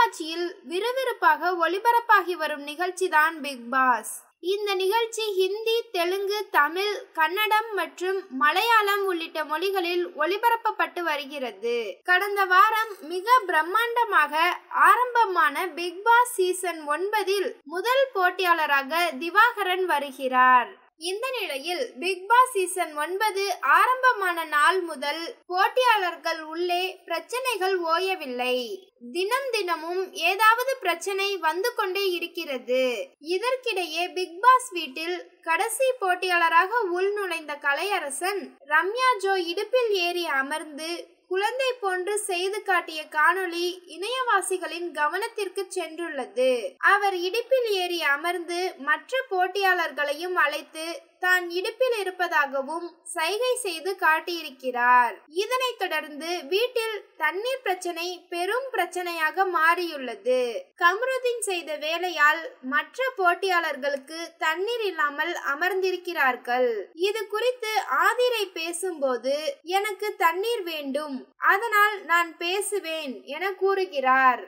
தொலைக்காட்சியில் விறுவிறுப்பாக ஒளிபரப்பாகி வரும் நிகழ்ச்சிதான் பிக் பாஸ். இந்த நிகழ்ச்சி ஹிந்தி, தெலுங்கு, தமிழ், கன்னடம் மற்றும் மலையாளம் உள்ளிட்ட மொழிகளில் ஒளிபரப்பப்பட்டு வருகிறது. கடந்த வாரம் மிக பிரம்மாண்டமாக ஆரம்பமான பிக் பாஸ் சீசன் 9 முதல் போட்டியாளராக திவாகரன் வருகிறார். இந்த நிலையில் பிக் பாஸ் சீசன் 9 ஆரம்பமான நாள் முதல் போட்டியாளர்கள் உள்ளே பிரச்சனைகள் ஓயவில்லை. தினமும் ஏதாவது பிரச்சனை வந்து கொண்டே இருக்கிறது. இதற்கிடையே பிக் பாஸ் வீட்டில் கடைசி போட்டியாளராக உள் நுழைந்த கலையரசன் ரம்யா ஜோ இடுப்பில் ஏறி அமர்ந்து குழந்தை போன்று செய்து காட்டிய காணொளி இணையவாசிகளின் கவனத்திற்கு சென்றுள்ளது. அவர் இடுப்பில் ஏறி அமர்ந்து மற்ற போட்டியாளர்களையும் அழைத்து தான் இடுப்பில் இருப்பதாகவும் சைகை செய்து காட்டியிருக்கிறார். இதனைத் தொடர்ந்து வீட்டில் தண்ணீர் பிரச்சனை பெரும் பிரச்சனையாக மாறியுள்ளது. கமருதீன் செய்த வேலையால் மற்ற போட்டியாளர்களுக்கு தண்ணீர் இல்லாமல் அமர்ந்திருக்கிறார்கள். இது குறித்து ஆதிரை பேசும்போது, எனக்கு தண்ணீர் வேண்டும், அதனால் நான் பேசுவேன் என கூறுகிறார்.